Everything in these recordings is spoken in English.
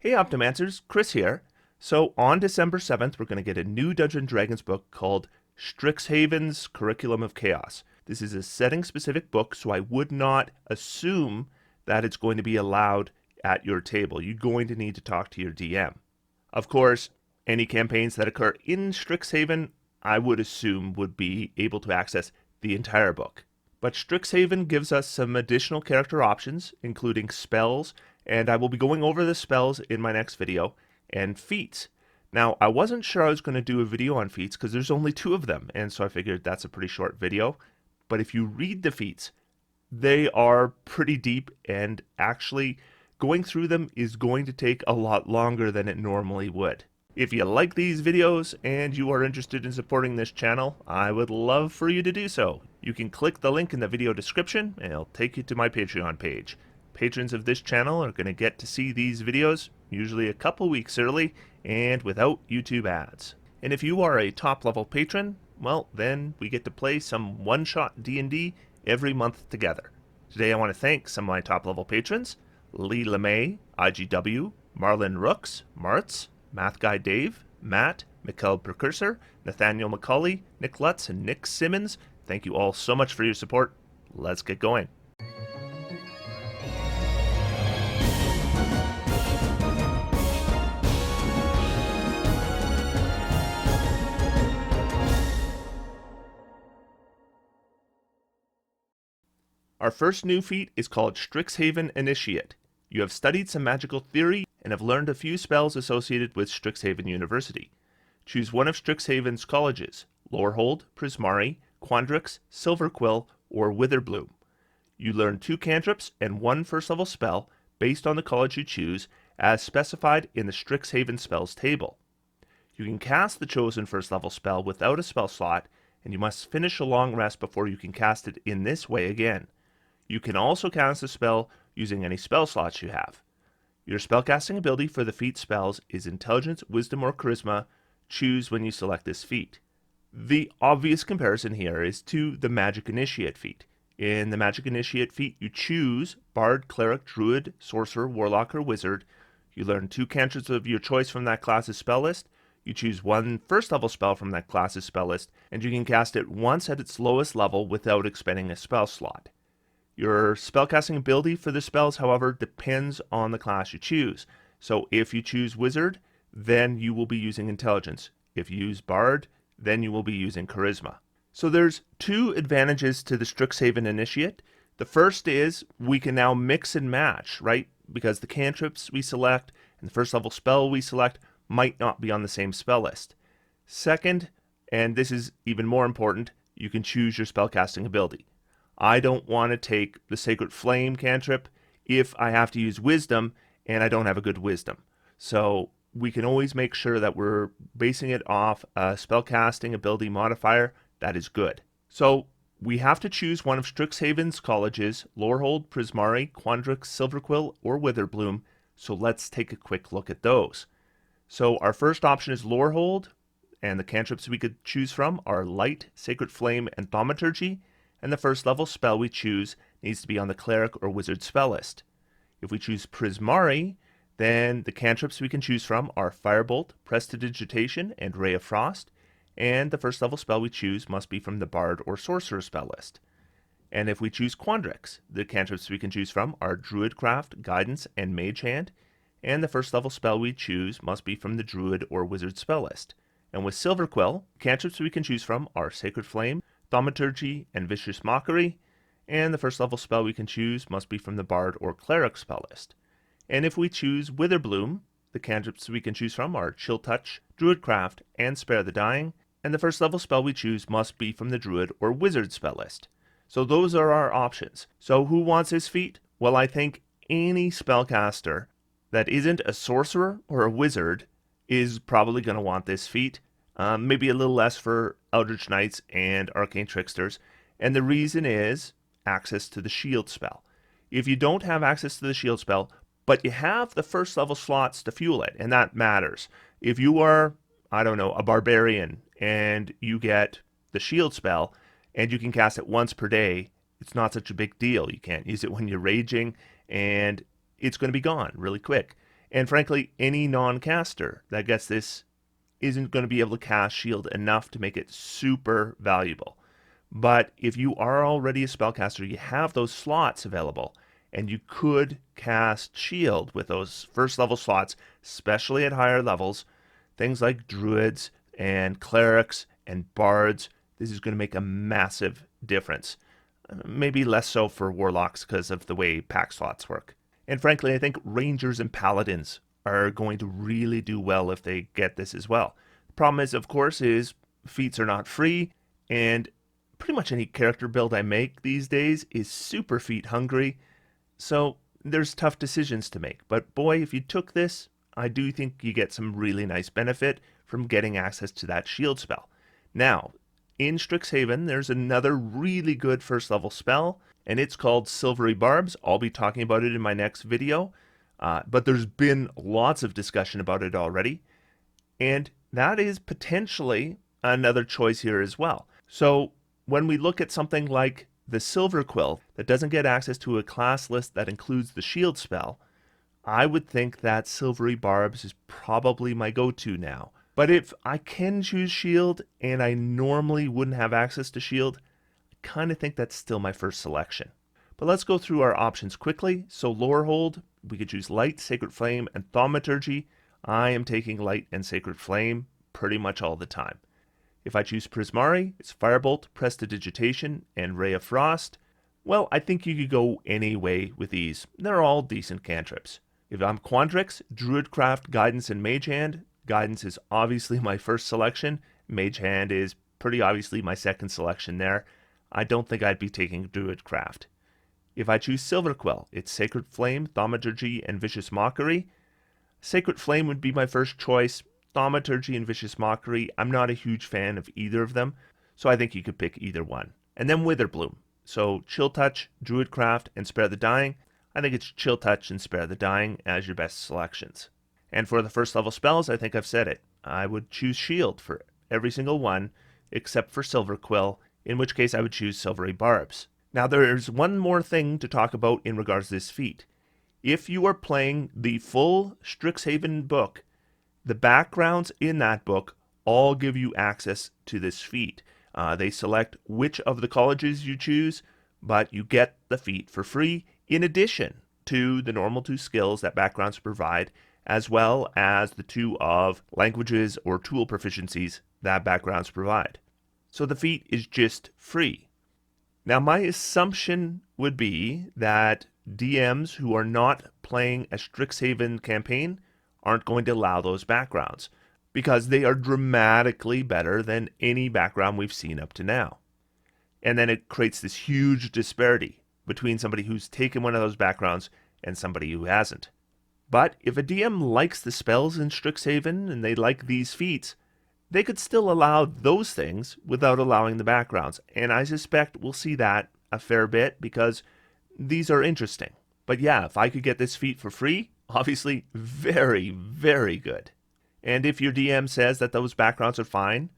Hey Optimancers, Chris here. So on December 7th, we're going to get a new Dungeons & Dragons book called Strixhaven's Curriculum of Chaos. This is a setting-specific book, so I would not assume that it's going to be allowed at your table. You're going to need to talk to your DM. Of course, any campaigns that occur in Strixhaven, I would assume would be able to access the entire book. But Strixhaven gives us some additional character options, including spells, and I will be going over the spells in my next video, and feats. Now, I wasn't sure I was going to do a video on feats because there's only 2 of them, and so I figured that's a pretty short video. But if you read the feats, they are pretty deep, and actually going through them is going to take a lot longer than it normally would. If you like these videos and you are interested in supporting this channel, I would love for you to do so. You can click the link in the video description and it'll take you to my Patreon page. Patrons of this channel are going to get to see these videos, usually a couple weeks early, and without YouTube ads. And if you are a top-level patron, well, then we get to play some one-shot D&D every month together. Today I want to thank some of my top-level patrons: Lee LeMay, IGW, Marlon Rooks, Martz, Math Guy Dave, Matt, Mikkel Precursor, Nathaniel McCauley, Nick Lutz, and Nick Simmons. Thank you all so much for your support. Let's get going. Our first new feat is called Strixhaven Initiate. You have studied some magical theory and have learned a few spells associated with Strixhaven University. Choose one of Strixhaven's colleges: Lorehold, Prismari, Quandrix, Silverquill, or Witherbloom. You learn 2 cantrips and 1 first-level spell based on the college you choose, as specified in the Strixhaven spells table. You can cast the chosen first-level spell without a spell slot, and you must finish a long rest before you can cast it in this way again. You can also cast a spell using any spell slots you have. Your spellcasting ability for the feat spells is Intelligence, Wisdom, or Charisma. Choose when you select this feat. The obvious comparison here is to the Magic Initiate feat. In the Magic Initiate feat, you choose Bard, Cleric, Druid, Sorcerer, Warlock, or Wizard. You learn 2 cantrips of your choice from that class's spell list. You choose 1 first-level spell from that class's spell list, and you can cast it once at its lowest level without expending a spell slot. Your spellcasting ability for the spells, however, depends on the class you choose. So if you choose Wizard, then you will be using Intelligence. If you use Bard, then you will be using Charisma. So there's 2 advantages to the Strixhaven Initiate. The first is we can now mix and match, right? Because the cantrips we select and the first level spell we select might not be on the same spell list. Second, and this is even more important, you can choose your spellcasting ability. I don't want to take the Sacred Flame cantrip if I have to use Wisdom and I don't have a good Wisdom. So we can always make sure that we're basing it off a spellcasting ability modifier that is good. So we have to choose one of Strixhaven's colleges: Lorehold, Prismari, Quandrix, Silverquill, or Witherbloom. So let's take a quick look at those. So our first option is Lorehold, and the cantrips we could choose from are Light, Sacred Flame, and Thaumaturgy. And the first level spell we choose needs to be on the Cleric or Wizard spell list. If we choose Prismari, then the cantrips we can choose from are Firebolt, Prestidigitation, and Ray of Frost, and the first level spell we choose must be from the Bard or Sorcerer spell list. And if we choose Quandrix, the cantrips we can choose from are Druidcraft, Guidance, and Mage Hand, and the first level spell we choose must be from the Druid or Wizard spell list. And with Silverquill, cantrips we can choose from are Sacred Flame, Thaumaturgy, and Vicious Mockery, and the first level spell we can choose must be from the Bard or Cleric spell list. And if we choose Witherbloom, the cantrips we can choose from are Chill Touch, Druidcraft, and Spare the Dying, and the first level spell we choose must be from the Druid or Wizard spell list. So those are our options. So who wants this feat? Well, I think any spellcaster that isn't a sorcerer or a wizard is probably going to want this feat. Maybe a little less for Eldritch Knights and Arcane Tricksters, and the reason is access to the shield spell. If you don't have access to the shield spell, but you have the first level slots to fuel it, and that matters. If you are, I don't know, a barbarian, and you get the shield spell, and you can cast it once per day, it's not such a big deal. You can't use it when you're raging, and it's going to be gone really quick. And frankly, any non-caster that gets this isn't going to be able to cast shield enough to make it super valuable. But if you are already a spellcaster, you have those slots available, and you could cast shield with those first level slots, especially at higher levels. Things like druids and clerics and bards, this is going to make a massive difference. Maybe less so for warlocks because of the way pack slots work. And frankly, I think rangers and paladins are going to really do well if they get this as well. The problem is, of course, is feats are not free, and pretty much any character build I make these days is super feat hungry, so there's tough decisions to make. But boy, if you took this, I do think you get some really nice benefit from getting access to that shield spell. Now, in Strixhaven, there's another really good first level spell, and it's called Silvery Barbs. I'll be talking about it in my next video, but there's been lots of discussion about it already, and that is potentially another choice here as well. So when we look at something like the Silver Quill that doesn't get access to a class list that includes the shield spell, I would think that Silvery Barbs is probably my go-to now. But if I can choose shield and I normally wouldn't have access to shield, I kind of think that's still my first selection. But let's go through our options quickly. So lore hold, we could choose light, sacred flame, and thaumaturgy. I am taking light and sacred flame pretty much all the time. If I choose Prismari, it's Firebolt, Prestidigitation, and Ray of Frost. Well, I think you could go any way with these. They're all decent cantrips. If I'm Quandrix, Druidcraft, Guidance, and Mage Hand, Guidance is obviously my first selection. Mage Hand is pretty obviously my second selection there. I don't think I'd be taking Druidcraft. If I choose Silverquill, it's Sacred Flame, Thaumaturgy, and Vicious Mockery. Sacred Flame would be my first choice. Thaumaturgy and Vicious Mockery, I'm not a huge fan of either of them, so I think you could pick either one. And then Witherbloom. So Chill Touch, Druidcraft, and Spare the Dying. I think it's Chill Touch and Spare the Dying as your best selections. And for the first level spells, I think I've said it. I would choose Shield for every single one, except for Silverquill, in which case I would choose Silvery Barbs. Now there's one more thing to talk about in regards to this feat. If you are playing the full Strixhaven book, the backgrounds in that book all give you access to this feat. They select which of the colleges you choose, but you get the feat for free in addition to the normal 2 skills that backgrounds provide, as well as the 2 of languages or tool proficiencies that backgrounds provide. So the feat is just free. Now my assumption would be that DMs who are not playing a Strixhaven campaign aren't going to allow those backgrounds, because they are dramatically better than any background we've seen up to now. And then it creates this huge disparity between somebody who's taken one of those backgrounds and somebody who hasn't. But if a DM likes the spells in Strixhaven and they like these feats, they could still allow those things without allowing the backgrounds. And I suspect we'll see that a fair bit because these are interesting. But yeah, if I could get this feat for free, obviously very, very good. And if your DM says that those backgrounds are fine,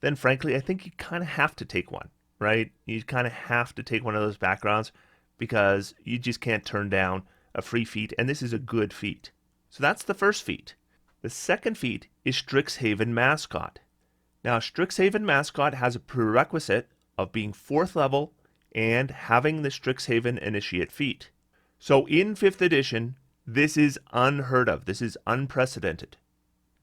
then frankly, I think you kind of have to take one, right? You kind of have to take one of those backgrounds because you just can't turn down a free feat, and this is a good feat. So that's the first feat. The second feat is Strixhaven Mascot. Now, Strixhaven Mascot has a prerequisite of being 4th level and having the Strixhaven Initiate feat. So in 5th edition, this is unheard of. This is unprecedented.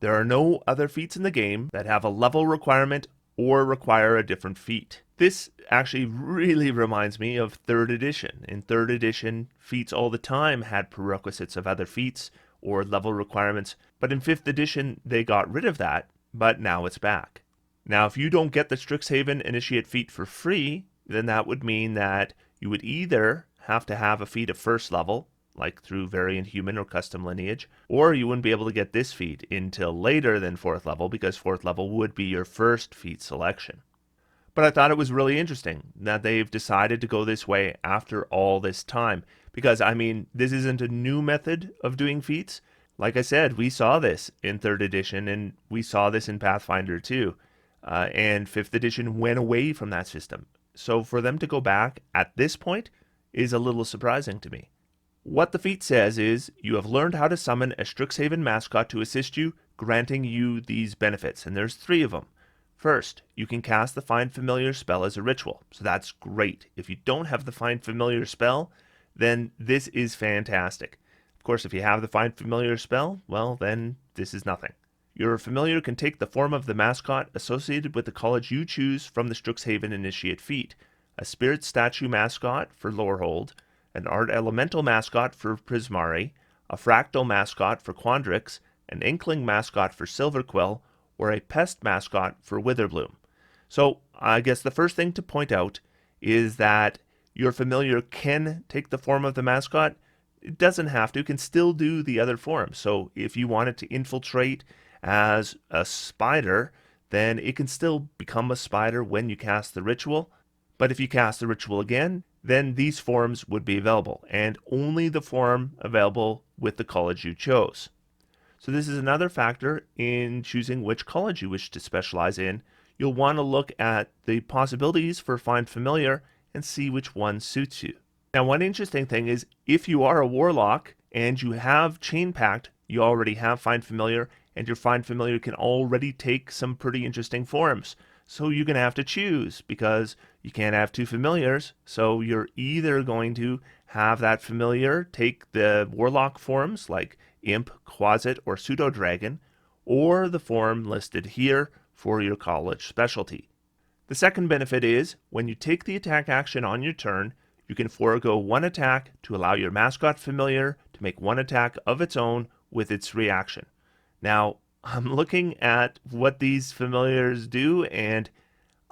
There are no other feats in the game that have a level requirement or require a different feat. This actually really reminds me of 3rd edition. In 3rd edition, feats all the time had prerequisites of other feats or level requirements, but in 5th edition, they got rid of that, but now it's back. Now, if you don't get the Strixhaven Initiate feat for free, then that would mean that you would either have to have a feat of 1st level, like through Variant Human or Custom Lineage, or you wouldn't be able to get this feat until later than 4th level, because 4th level would be your first feat selection. But I thought it was really interesting that they've decided to go this way after all this time, because I mean, this isn't a new method of doing feats. Like I said, we saw this in 3rd edition, and we saw this in Pathfinder too, and 5th edition went away from that system. So for them to go back at this point is a little surprising to me. What the feat says is, you have learned how to summon a Strixhaven Mascot to assist you, granting you these benefits, and there's 3 of them. First, you can cast the Find Familiar spell as a ritual, so that's great. If you don't have the Find Familiar spell, then this is fantastic. Of course, if you have the Find Familiar spell, well, then this is nothing. Your familiar can take the form of the mascot associated with the college you choose from the Strixhaven Initiate feat. A Spirit Statue Mascot for Lorehold, an Elemental Mascot for Prismari, a Fractal Mascot for Quandrix, an Inkling Mascot for Silverquill, or a Pest Mascot for Witherbloom. So I guess the first thing to point out is that your familiar can take the form of the mascot. It doesn't have to, it can still do the other forms. So if you want it to infiltrate as a spider, then it can still become a spider when you cast the ritual. But if you cast the ritual again, then these forms would be available, and only the form available with the college you chose. So this is another factor in choosing which college you wish to specialize in. You'll want to look at the possibilities for Find Familiar and see which one suits you. Now, one interesting thing is, if you are a warlock and you have Chain Pact, you already have Find Familiar, and your Find Familiar can already take some pretty interesting forms. So you're going to have to choose, because you can't have 2 familiars. So you're either going to have that familiar take the warlock forms like Imp, Quasit, or Pseudo Dragon, or the form listed here for your college specialty. The second benefit is, when you take the attack action on your turn, you can forego 1 attack to allow your mascot familiar to make 1 attack of its own with its reaction. Now, I'm looking at what these familiars do, and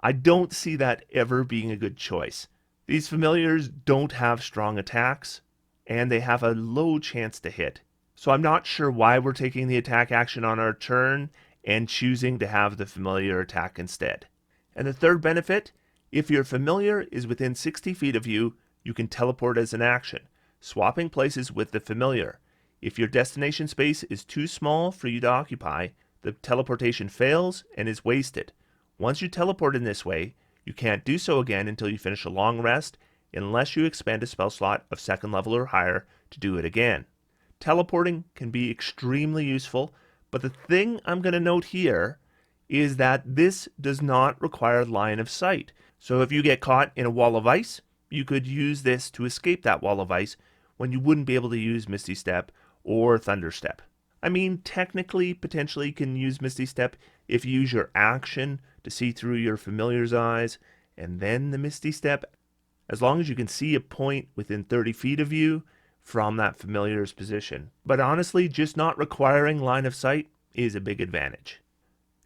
I don't see that ever being a good choice. These familiars don't have strong attacks, and they have a low chance to hit. So I'm not sure why we're taking the attack action on our turn and choosing to have the familiar attack instead. And the third benefit, if your familiar is within 60 feet of you, you can teleport as an action, swapping places with the familiar. If your destination space is too small for you to occupy, the teleportation fails and is wasted. Once you teleport in this way, you can't do so again until you finish a long rest, unless you expand a spell slot of 2nd level or higher to do it again. Teleporting can be extremely useful, but the thing I'm going to note here is that this does not require line of sight. So if you get caught in a wall of ice, you could use this to escape that wall of ice when you wouldn't be able to use Misty Step or Thunder Step. I mean, technically, potentially you can use Misty Step if you use your action to see through your familiar's eyes, and then the Misty Step, as long as you can see a point within 30 feet of you from that familiar's position. But honestly, just not requiring line of sight is a big advantage.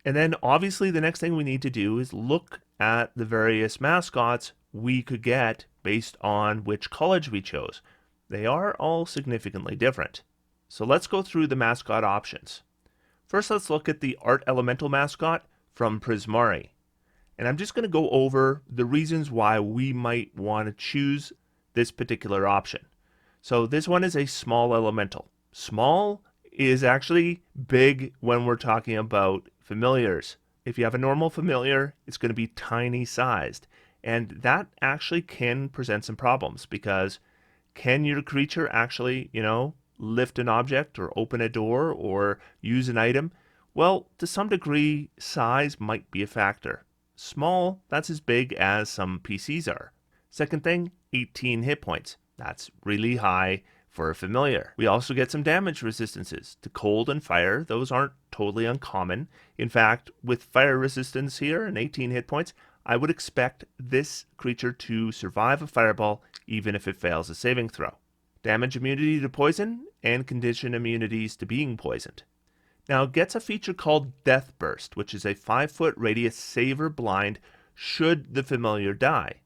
And then obviously the next thing we need to do is look at the various mascots we could get based on which college we chose. They are all significantly different. So let's go through the mascot options. First, let's look at the Art Elemental Mascot from Prismari. And I'm just going to go over the reasons why we might want to choose this particular option. So this one is a small elemental. Small is actually big when we're talking about familiars. If you have a normal familiar, it's going to be tiny sized. And that actually can present some problems, because can your creature actually, lift an object or open a door or use an item? Well, to some degree, size might be a factor. Small, that's as big as some PCs are. Second thing, 18 hit points. That's really high for a familiar. We also get some damage resistances to cold and fire. Those aren't totally uncommon. In fact, with fire resistance here and 18 hit points, I would expect this creature to survive a fireball even if it fails a saving throw. Damage immunity to poison, and condition immunities to being poisoned. Now it gets a feature called Death Burst, which is a 5-foot radius save or blind should the familiar die.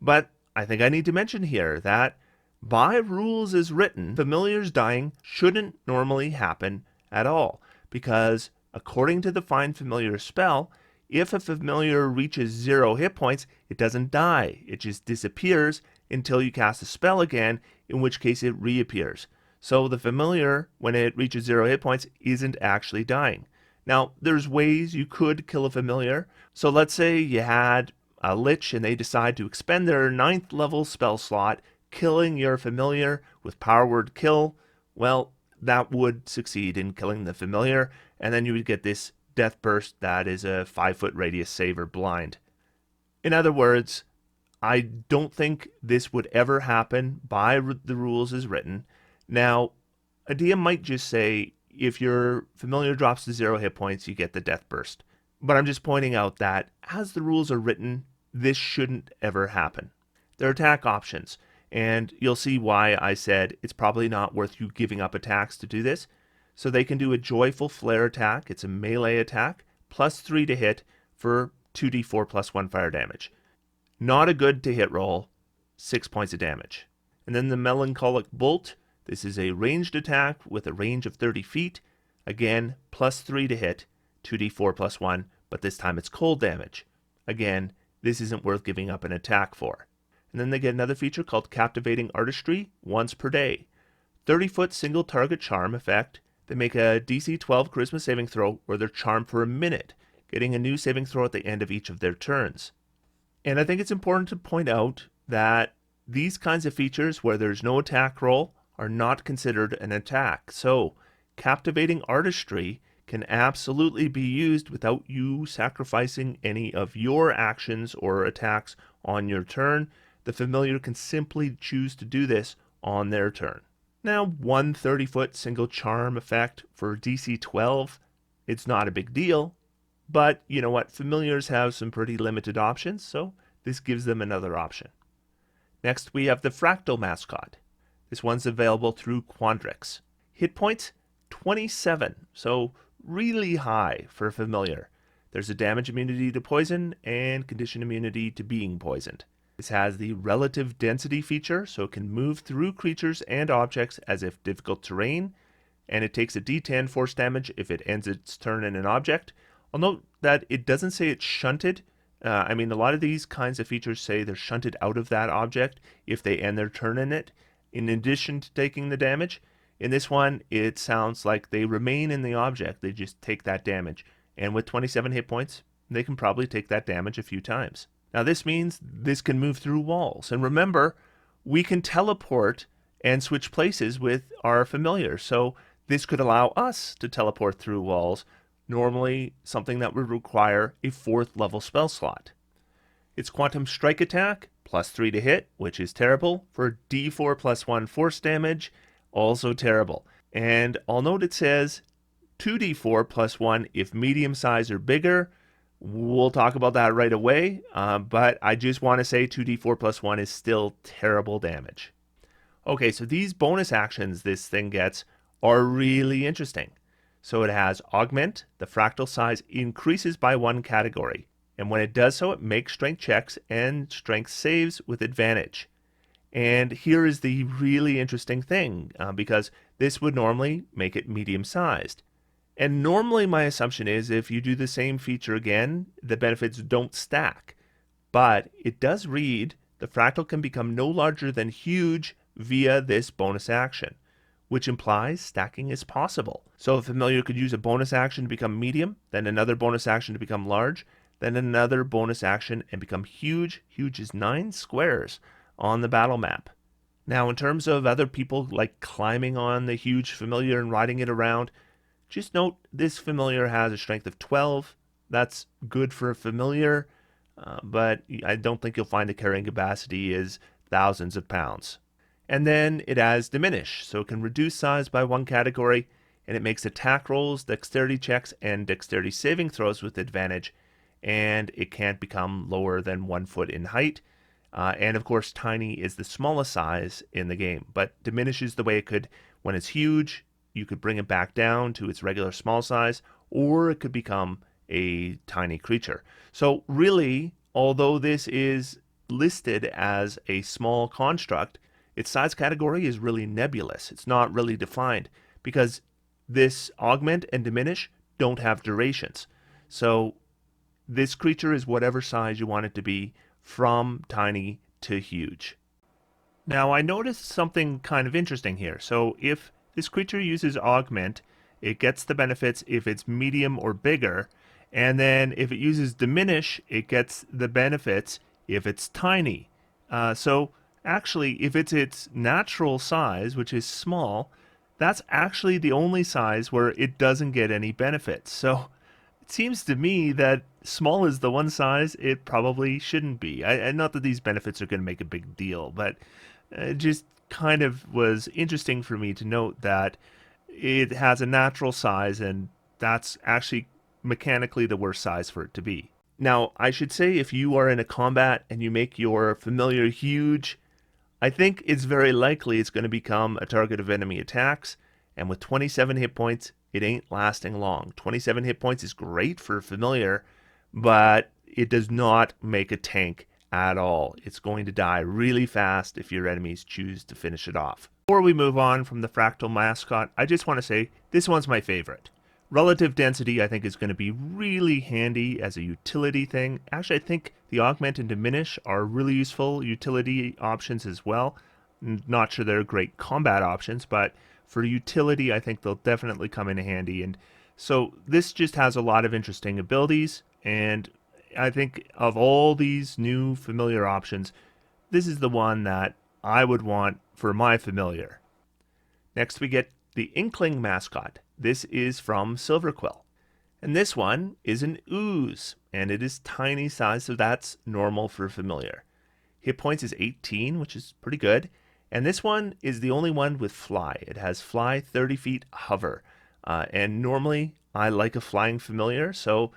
But I think I need to mention here that by rules as written, familiars dying shouldn't normally happen at all, because according to the Find Familiar spell, if a familiar reaches 0 hit points, it doesn't die. It just disappears until you cast a spell again, in which case it reappears. So the familiar, when it reaches 0 hit points, isn't actually dying. Now, there's ways you could kill a familiar. So let's say you had a Lich and they decide to expend their 9th level spell slot, killing your familiar with power word kill, well, that would succeed in killing the familiar, and then you would get this death burst that is a 5-foot radius save or blind. In other words, I don't think this would ever happen by the rules as written. Now, a DM might just say, if your familiar drops to 0 hit points, you get the death burst. But I'm just pointing out that as the rules are written, this shouldn't ever happen. There are attack options, and you'll see why I said it's probably not worth you giving up attacks to do this. So they can do a Joyful Flare attack. It's a melee attack, +3 to hit for 2d4 +1 fire damage. Not a good to hit roll, 6 points of damage. And then the Melancholic Bolt. This is a ranged attack with a range of 30 feet. Again, +3 to hit, 2d4 +1, but this time it's cold damage. Again, this isn't worth giving up an attack for. And then they get another feature called Captivating Artistry, once per day. 30-foot single target charm effect. They make a DC 12 charisma saving throw or they're charmed for a minute, getting a new saving throw at the end of each of their turns. And I think it's important to point out that these kinds of features where there's no attack roll are not considered an attack. So, Captivating Artistry can absolutely be used without you sacrificing any of your actions or attacks on your turn. The familiar can simply choose to do this on their turn. Now, one 30-foot single charm effect for DC 12, it's not a big deal, but you know what, familiars have some pretty limited options, so this gives them another option. Next, we have the Fractal Mascot. This one's available through Quandrix. Hit points, 27, so really high for a familiar. There's a damage immunity to poison and condition immunity to being poisoned. This has the relative density feature, so it can move through creatures and objects as if difficult terrain, and it takes a d10 force damage if it ends its turn in an object. I'll note that it doesn't say it's shunted. A lot of these kinds of features say they're shunted out of that object if they end their turn in it, in addition to taking the damage. In this one, it sounds like they remain in the object, they just take that damage. And with 27 hit points, they can probably take that damage a few times. Now this means this can move through walls. And remember, we can teleport and switch places with our familiar. So this could allow us to teleport through walls, normally something that would require a 4th level spell slot. Its Quantum Strike attack, +3 to hit, which is terrible, for d4 +1 force damage, also terrible. And I'll note it says 2d4 +1 if medium size or bigger. We'll talk about that right away, but I just want to say 2d4 +1 is still terrible damage. Okay, so these bonus actions this thing gets are really interesting. So it has Augment. The fractal size increases by 1 category, and when it does so, it makes strength checks and strength saves with advantage. And here is the really interesting thing, because this would normally make it medium-sized. And normally my assumption is if you do the same feature again, the benefits don't stack. But it does read, the fractal can become no larger than huge via this bonus action, which implies stacking is possible. So a familiar could use a bonus action to become medium, then another bonus action to become large, then another bonus action and become huge. Huge is 9 squares on the battle map. Now in terms of other people like climbing on the huge familiar and riding it around, just note this familiar has a strength of 12. That's good for a familiar, but I don't think you'll find the carrying capacity is thousands of pounds. And then it has Diminish, so it can reduce size by 1 category, and it makes attack rolls, dexterity checks, and dexterity saving throws with advantage, and it can't become lower than 1 foot in height. And of course, tiny is the smallest size in the game, but diminishes the way it could when it's huge. You could bring it back down to its regular small size, or it could become a tiny creature. So really, although this is listed as a small construct, its size category is really nebulous. It's not really defined because this Augment and Diminish don't have durations. So this creature is whatever size you want it to be, from tiny to huge. Now I noticed something kind of interesting here. So if this creature uses Augment, it gets the benefits if it's medium or bigger, and then if it uses Diminish, it gets the benefits if it's tiny. So Actually, if it's its natural size, which is small, that's actually the only size where it doesn't get any benefits. So it seems to me that small is the one size it probably shouldn't be. Not that these benefits are going to make a big deal, but it just kind of was interesting for me to note that it has a natural size, and that's actually mechanically the worst size for it to be. Now, I should say if you are in a combat and you make your familiar huge, I think it's very likely it's going to become a target of enemy attacks, and with 27 hit points, it ain't lasting long. 27 hit points is great for familiar, but it does not make a tank at all. It's going to die really fast if your enemies choose to finish it off. Before we move on from the Fractal Mascot, I just want to say this one's my favorite. Relative density, I think, is going to be really handy as a utility thing. Actually, I think the augment and diminish are really useful utility options as well. Not sure they're great combat options, but for utility, I think they'll definitely come in handy. And so this just has a lot of interesting abilities, and I think of all these new familiar options, this is the one that I would want for my familiar. Next we get the Inkling Mascot. This is from Silverquill. And this one is an ooze, and it is tiny size, so that's normal for familiar. Hit points is 18, which is pretty good. And this one is the only one with fly. It has fly, 30 feet, hover. And normally I like a flying familiar, so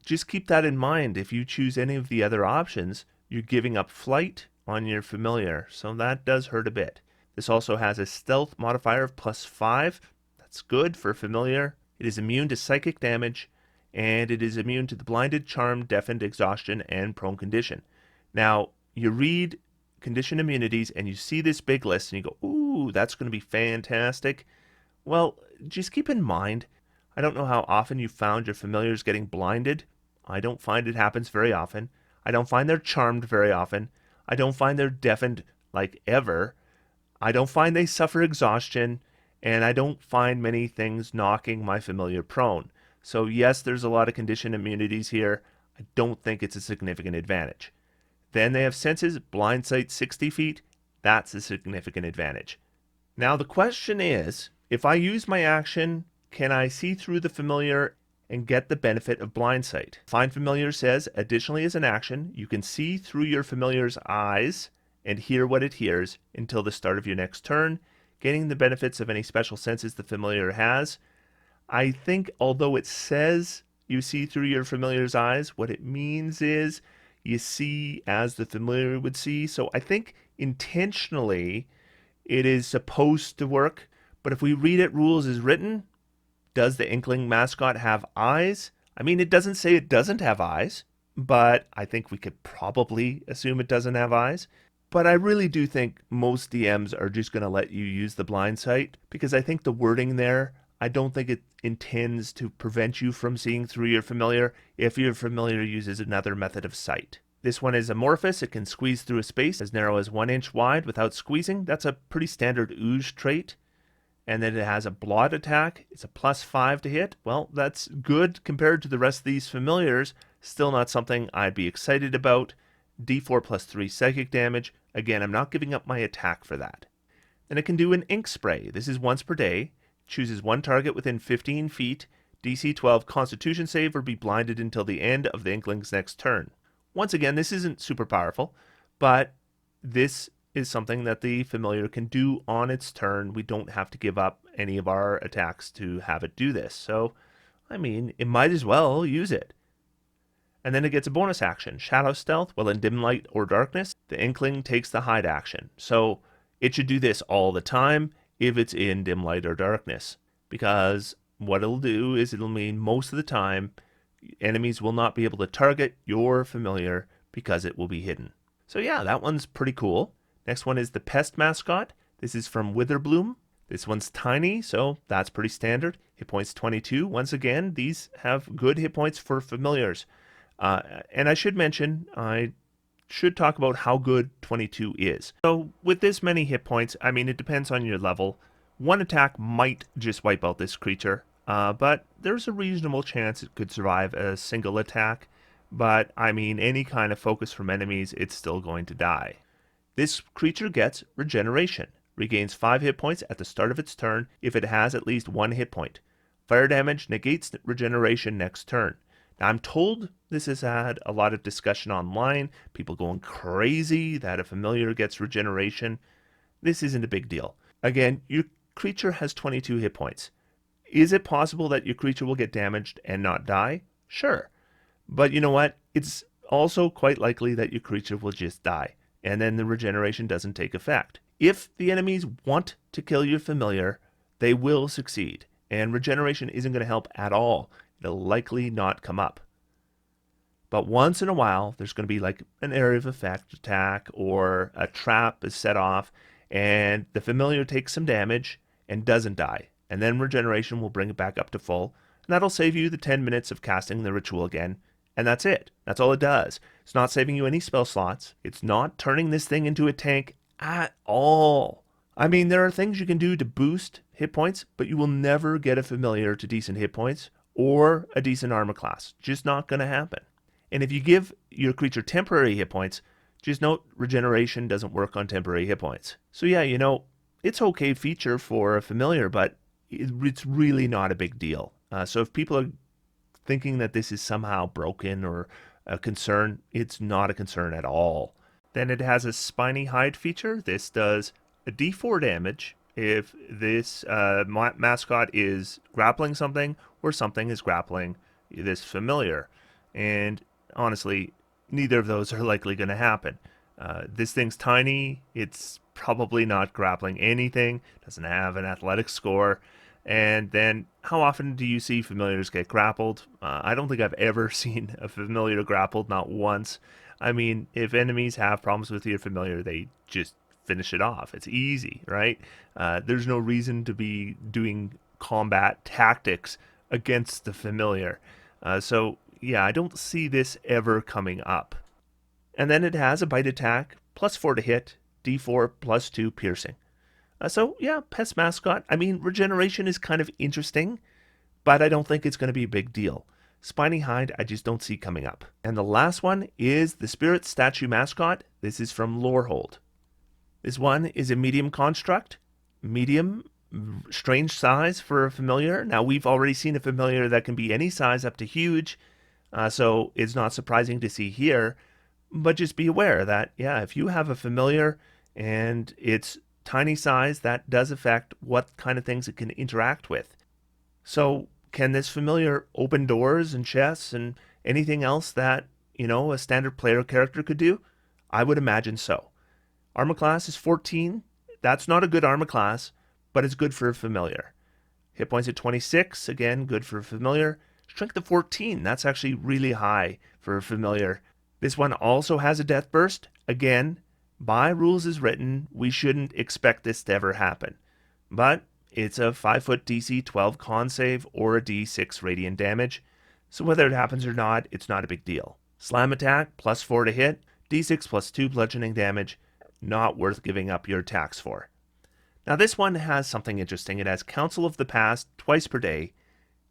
just keep that in mind. If you choose any of the other options, you're giving up flight on your familiar, so that does hurt a bit. This also has a stealth modifier of +5. That's good for familiar. It is immune to psychic damage, and it is immune to the blinded, charmed, deafened, exhaustion, and prone condition. Now, you read condition immunities and you see this big list and you go, ooh, that's going to be fantastic. Well, just keep in mind, I don't know how often you found your familiars getting blinded. I don't find it happens very often. I don't find they're charmed very often. I don't find they're deafened like ever. I don't find they suffer exhaustion, and I don't find many things knocking my familiar prone. So yes, there's a lot of condition immunities here. I don't think it's a significant advantage. Then they have senses, blind sight 60 feet. That's a significant advantage. Now the question is, if I use my action, can I see through the familiar and get the benefit of blind sight? Find Familiar says, additionally as an action, you can see through your familiar's eyes and hear what it hears until the start of your next turn, gaining the benefits of any special senses the familiar has. I think although it says you see through your familiar's eyes, what it means is you see as the familiar would see. So I think intentionally it is supposed to work, but if we read it rules as written, does the Inkling Mascot have eyes? I mean, it doesn't say it doesn't have eyes, but I think we could probably assume it doesn't have eyes. But I really do think most DMs are just going to let you use the blind sight, because I think the wording there, I don't think it intends to prevent you from seeing through your familiar if your familiar uses another method of sight. This one is amorphous. It can squeeze through a space as narrow as 1 inch wide without squeezing. That's a pretty standard ooze trait. And then it has a blot attack. It's a +5 to hit. Well, that's good compared to the rest of these familiars. Still not something I'd be excited about. D4 +3 psychic damage. Again, I'm not giving up my attack for that. And it can do an ink spray. This is once per day. Chooses one target within 15 feet. DC 12 Constitution save or be blinded until the end of the Inkling's next turn. Once again, this isn't super powerful, but this is something that the familiar can do on its turn. We don't have to give up any of our attacks to have it do this. So, I mean, it might as well use it. And then it gets a bonus action, Shadow Stealth. While in dim light or darkness, the Inkling takes the hide action. So it should do this all the time if it's in dim light or darkness, because what it'll do is it'll mean most of the time enemies will not be able to target your familiar because it will be hidden. So yeah, that one's pretty cool. Next one is the Pest Mascot. This is from Witherbloom. This one's tiny, so that's pretty standard. Hit points 22. Once again, these have good hit points for familiars. And I should mention, I should talk about how good 22 is. So with this many hit points, I mean, it depends on your level. One attack might just wipe out this creature, but there's a reasonable chance it could survive a single attack. But I mean, any kind of focus from enemies, it's still going to die. This creature gets regeneration, regains 5 hit points at the start of its turn if it has at least 1 hit point. Fire damage negates regeneration next turn. Now, I'm told this has had a lot of discussion online, people going crazy that a familiar gets regeneration. This isn't a big deal. Again, your creature has 22 hit points. Is it possible that your creature will get damaged and not die? Sure. But you know what? It's also quite likely that your creature will just die, and then the regeneration doesn't take effect. If the enemies want to kill your familiar, they will succeed, and regeneration isn't going to help at all. It'll likely not come up. But once in a while, there's going to be like an area of effect attack, or a trap is set off, and the familiar takes some damage and doesn't die. And then regeneration will bring it back up to full, and that'll save you the 10 minutes of casting the ritual again. And that's it. That's all it does. It's not saving you any spell slots. It's not turning this thing into a tank at all. I mean, there are things you can do to boost hit points, but you will never get a familiar to decent hit points or a decent armor class. Just not going to happen. And if you give your creature temporary hit points, just note regeneration doesn't work on temporary hit points. So yeah, you know, it's okay feature for a familiar, but it's really not a big deal. So if people are thinking that this is somehow broken or a concern, it's not a concern at all. Then it has a spiny hide feature. This does a d4 damage if this mascot is grappling something or something is grappling this familiar. And honestly, neither of those are likely going to happen. This thing's tiny. It's probably not grappling anything. Doesn't have an athletic score. And then how often do you see familiars get grappled? I don't think I've ever seen a familiar grappled, not once. I mean, if enemies have problems with your familiar, they just finish it off. It's easy, right? There's no reason to be doing combat tactics against the familiar. So yeah, I don't see this ever coming up. And then it has a bite attack, +4 to hit, d4 +2 piercing. So yeah, Pest Mascot. I mean, regeneration is kind of interesting, but I don't think it's going to be a big deal. Spiny Hide, I just don't see coming up. And the last one is the Spirit Statue Mascot. This is from Lorehold. This one is a medium construct, medium, strange size for a familiar. Now, we've already seen a familiar that can be any size up to huge, so it's not surprising to see here. But just be aware that, yeah, if you have a familiar and it's tiny size, that does affect what kind of things it can interact with. So can this familiar open doors and chests and anything else that, you know, a standard player character could do? I would imagine so. Armor class is 14. That's not a good armor class, but it's good for a familiar. Hit points at 26, again, good for a familiar. Strength of 14, that's actually really high for a familiar. This one also has a death burst. Again, by rules as written, we shouldn't expect this to ever happen. But it's a 5-foot DC 12 con save or a D6 radiant damage, so whether it happens or not, it's not a big deal. Slam attack, +4 to hit, D6 +2 bludgeoning damage, not worth giving up your attacks for. Now this one has something interesting. It has Council of the Past twice per day.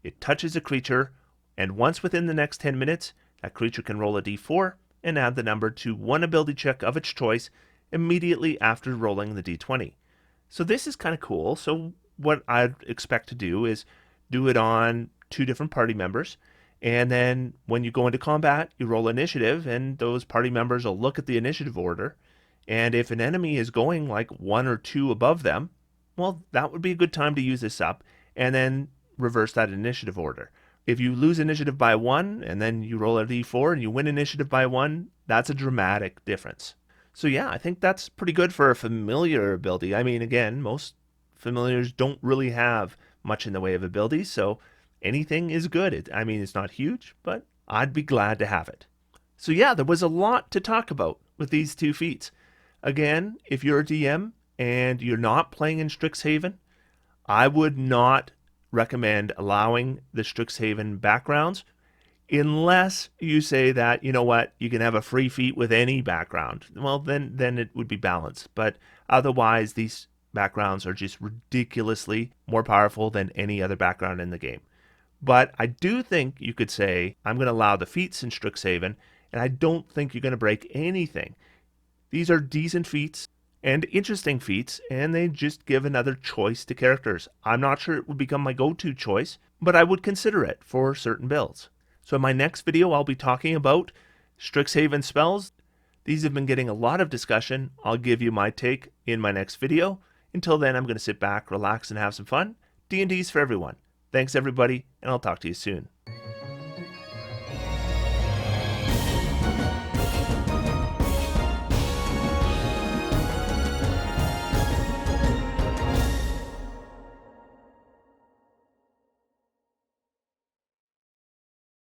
It touches a creature, and once within the next 10 minutes, that creature can roll a d4 and add the number to one ability check of its choice immediately after rolling the d20. So this is kind of cool. So what I'd expect to do is do it on 2 different party members, and then when you go into combat, you roll initiative, and those party members will look at the initiative order, and if an enemy is going like 1 or 2 above them, well, that would be a good time to use this up, and then reverse that initiative order. If you lose initiative by 1 and then you roll a d4 and you win initiative by 1, that's a dramatic difference. So yeah, I think that's pretty good for a familiar ability. I mean, again, most familiars don't really have much in the way of abilities, so anything is good. It's not huge, but I'd be glad to have it. So yeah, there was a lot to talk about with these 2 feats. Again, if you're a DM and you're not playing in Strixhaven, I would not recommend allowing the Strixhaven backgrounds unless you say that, you know what, you can have a free feat with any background. Well, then it would be balanced. But otherwise, these backgrounds are just ridiculously more powerful than any other background in the game. But I do think you could say, I'm going to allow the feats in Strixhaven, and I don't think you're going to break anything. These are decent feats and interesting feats, and they just give another choice to characters. I'm not sure it would become my go-to choice, but I would consider it for certain builds. So in my next video, I'll be talking about Strixhaven spells. These have been getting a lot of discussion. I'll give you my take in my next video. Until then, I'm going to sit back, relax, and have some fun. D&D's for everyone. Thanks everybody, and I'll talk to you soon.